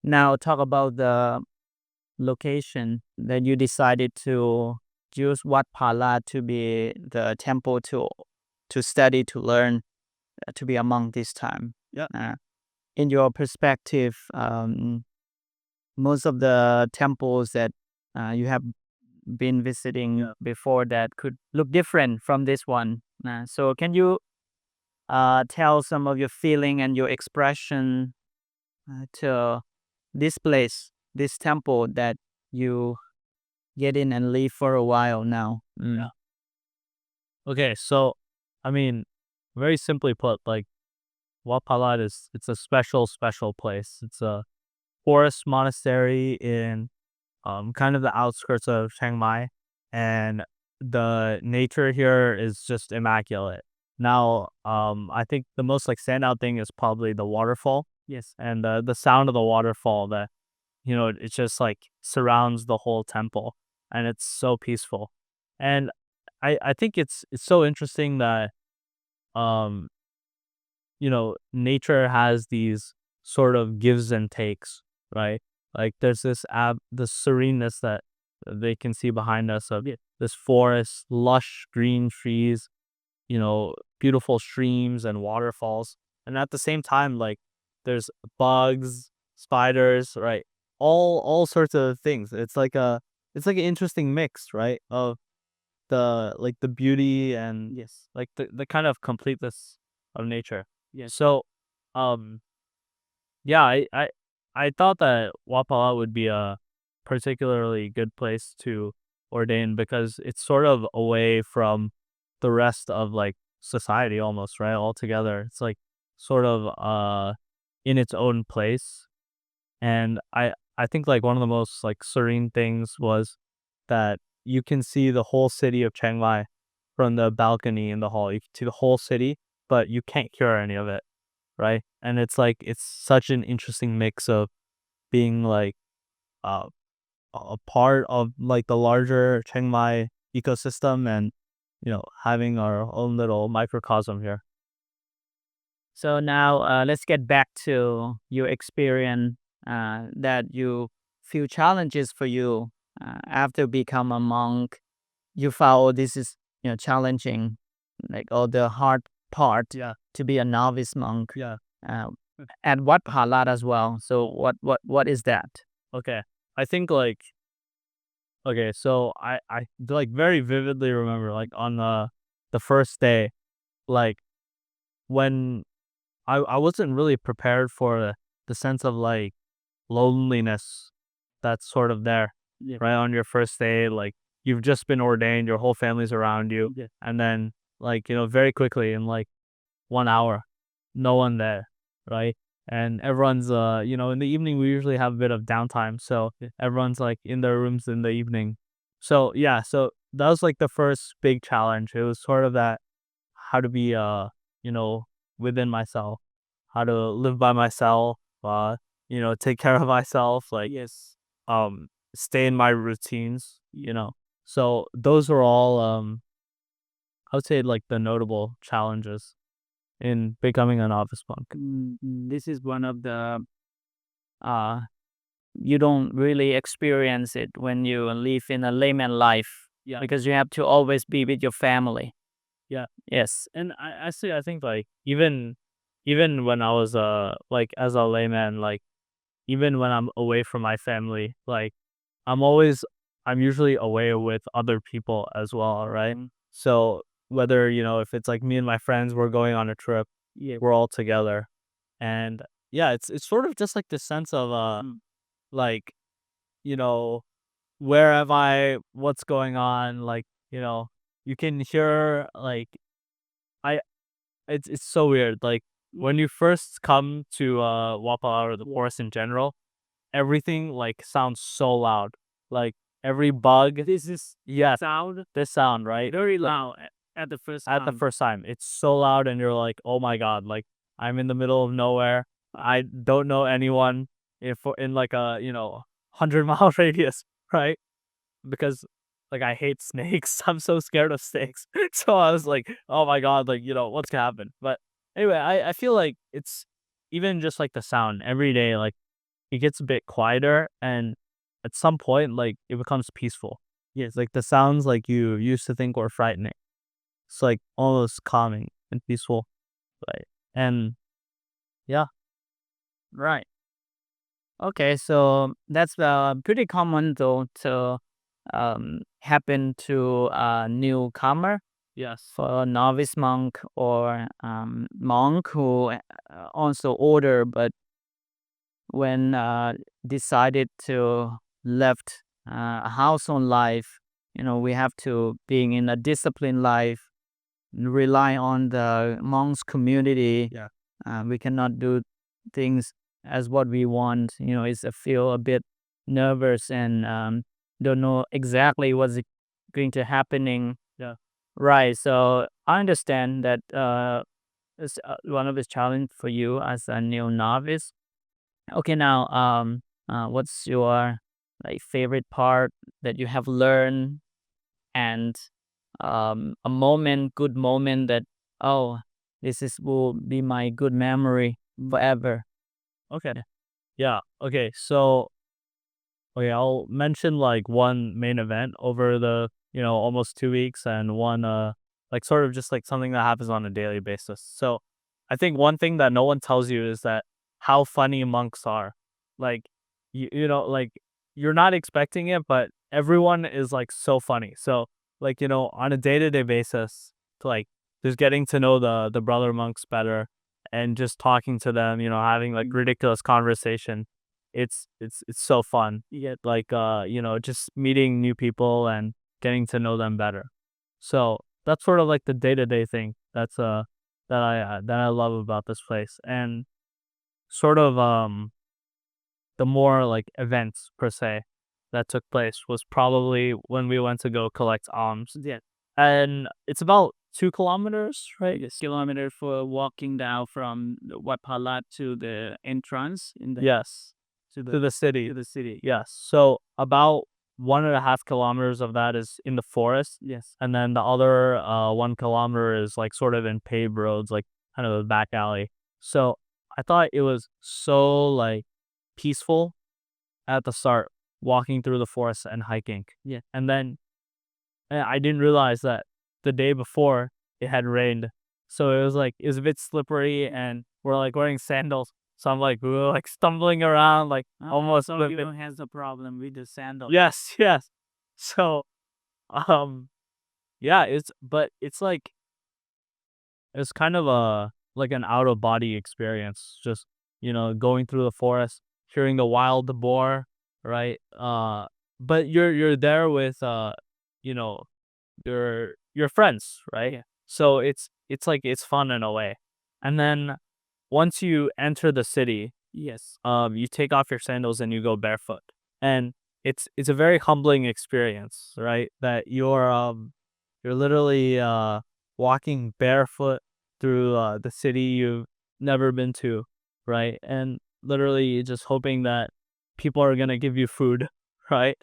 Now talk about the location that you decided to use Wat Phalat to be the temple to study, to learn, to be a monk this time. Yeah. In your perspective, most of the temples that you have been visiting before that could look different from this one. So can you tell some of your feeling and your expression to this place, this temple that you get in and live for a while now? Yeah. Okay, so I mean, very simply put, like Wat Phalat it's a special place. It's a forest monastery in kind of the outskirts of Chiang Mai, and the nature here is just immaculate. Now, I think the most like standout thing is probably the waterfall. Yes. And the sound of the waterfall that it just like surrounds the whole temple, and it's so peaceful. And I think it's so interesting that um nature has these sort of gives and takes, right? Like there's the sereneness that they can see behind us of this forest, lush green trees, beautiful streams and waterfalls. And at the same time, like there's bugs, spiders, right? All sorts of things. It's like an interesting mix, right? Of the beauty and like the kind of completeness of nature. Yes. So, um, yeah, I thought that Wapala would be a particularly good place to ordain because it's sort of away from the rest of like society almost, right? Altogether. It's like sort of in its own place. And I think like one of the most like serene things was that you can see the whole city of Chiang Mai from the balcony in the hall. You can see the whole city, but you can't hear any of it, right? And it's like it's such an interesting mix of being like uh, a part of like the larger Chiang Mai ecosystem and having our own little microcosm here. So now let's get back to your experience that you feel challenges for you after become a monk. You found this is challenging, like all the hard part Yeah, to be a novice monk. yeah. Uh, at Wat Phalat as well. So what is that? Okay. I think like okay, so I like very vividly remember like on the first day, like when I wasn't really prepared for the sense of like loneliness that's sort of there, Yeah. right? On your first day, like you've just been ordained, your whole family's around you, Yeah. and then like very quickly in like 1 hour, no one there, right? And everyone's in the evening we usually have a bit of downtime, so everyone's like in their rooms in the evening. So yeah, so that was like the first big challenge. It was sort of that how to be you know within myself, how to live by myself, take care of myself, like Yes. stay in my routines, so those are all I would say like the notable challenges in becoming a novice monk. This is one of the uh you don't really experience it when you live in a layman life. Yeah. Because you have to always be with your family. Yeah. Yes. And I think like even when I was like as a layman, like even when I'm away from my family, like I'm always I'm usually away with other people as well, right? So whether, if it's like me and my friends, we're going on a trip, Yeah. we're all together. And yeah, it's sort of just like this sense of like, you know, where am I? What's going on? Like, you can hear like I it's so weird. Like when you first come to Wapa or the forest in general, everything like sounds so loud. Like every bug. This is sound This sound, right? very loud at the first At the time. first time. It's so loud and you're like, "Oh my god, like I'm in the middle of nowhere. I don't know anyone if in like a, 100-mile radius, right?" Because like I hate snakes. I'm so scared of snakes. So I was like, "Oh my god, like, what's gonna happen?" But anyway, I feel like it's even just like the sound every day like it gets a bit quieter, and at some point, like, it becomes peaceful. Yes, like the sounds like you used to think were frightening. It's like almost calming and peaceful, right? And yeah, Right. Okay, so that's pretty common though to happen to a newcomer, yes, for a novice monk or monk who also older but when decided to left a household life, we have to being in a disciplined life, rely on the monks community. yeah, We cannot do things as what we want. It's a feel a bit nervous and don't know exactly what's going to happening. yeah. Right. So I understand that it's one of the challenge for you as a new novice. Okay, now what's your like favorite part that you have learned and a moment, good moment that oh, this is will be my good memory forever. Okay, yeah. Okay, so okay, I'll mention like one main event over the almost 2 weeks, and one like sort of just like something that happens on a daily basis. So I think one thing that no one tells you is that how funny monks are. Like like you're not expecting it, but everyone is like so funny. So like on a day-to-day basis, like just getting to know the brother monks better and just talking to them, having like ridiculous conversation. It's so fun. You get like just meeting new people and getting to know them better. So that's sort of like the day-to-day thing that I love about this place. And sort of the more like events per se that took place was probably when we went to go collect alms. Yeah, And it's about 2 kilometers, right? yes, kilometer for walking down from the Wat Phalat to the entrance in the Yes, to to the the city. to the city. Yes. So about 1.5 kilometers of that is in the forest, Yes. and then the other 1 kilometer is like sort of in paved roads, like kind of a back alley. So I thought it was so like peaceful at the start, walking through the forest and hiking. Yeah. And then I didn't realize that the day before it had rained. So it was a bit slippery, and we're like wearing sandals. So I'm like we were like stumbling around, like almost So you slipping. don't have the problem with the sandal. Yes, yes. So um yeah, it's like it's kind of a like an out of body experience, just going through the forest, hearing the wild boar, right? But you're there with you know your friends, right? Yeah. So it's like it's fun in a way. And then once you enter the city, Yes. you take off your sandals and you go barefoot. And it's a very humbling experience, right? That you're literally walking barefoot through the city you've never been to, right? And literally just hoping that people are gonna give you food, right?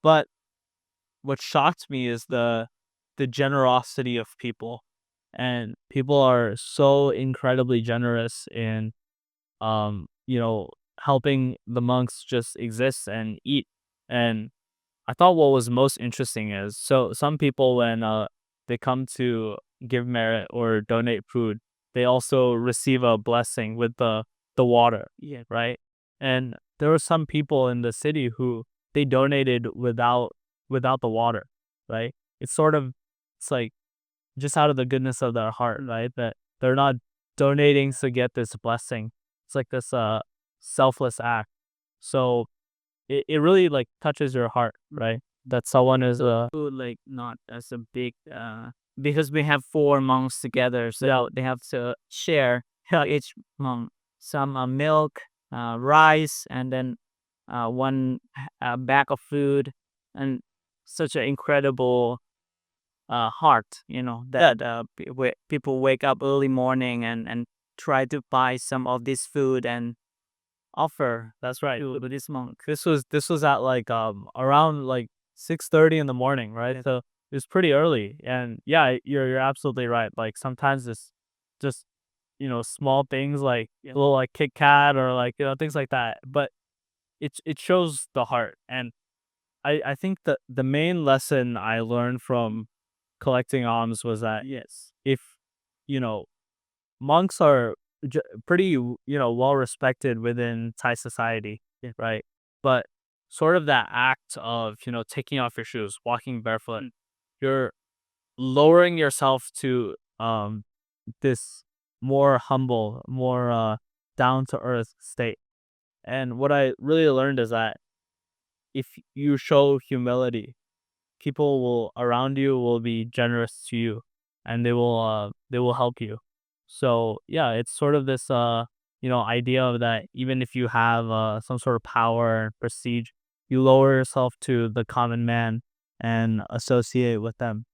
But what shocked me is the generosity of people, and people are so incredibly generous in helping the monks just exist and eat. And I thought what was most interesting is, so some people when they come to give merit or donate food, they also receive a blessing with the water, Yeah. right? And there were some people in the city who they donated without the water, right? It's like just out of the goodness of their heart, right? That they're not donating to get this blessing. It's like this selfless act. So it really like touches your heart, right? That someone is Food like not as a big because we have four monks together, so yeah, they have to share each monk some milk, rice, and then one bag of food, and such an incredible heart, that people wake up early morning and try to buy some of this food and offer that's right. to this monk. This was at like around like 6:30 in the morning, right? Yes. So it was pretty early. And yeah, you're absolutely right. Like sometimes it's just small things like Yeah. a little like Kit Kat or like things like that. But it shows the heart. And I think that the main lesson I learned from collecting alms was that Yes. if you know monks are pretty well respected within Thai society, Yeah. right? But sort of that act of taking off your shoes, walking barefoot, you're lowering yourself to this more humble, more down to earth state. And what I really learned is that if you show humility, people will around you will be generous to you, and they will help you. So yeah, it's sort of this idea of that even if you have some sort of power and prestige, you lower yourself to the common man and associate with them.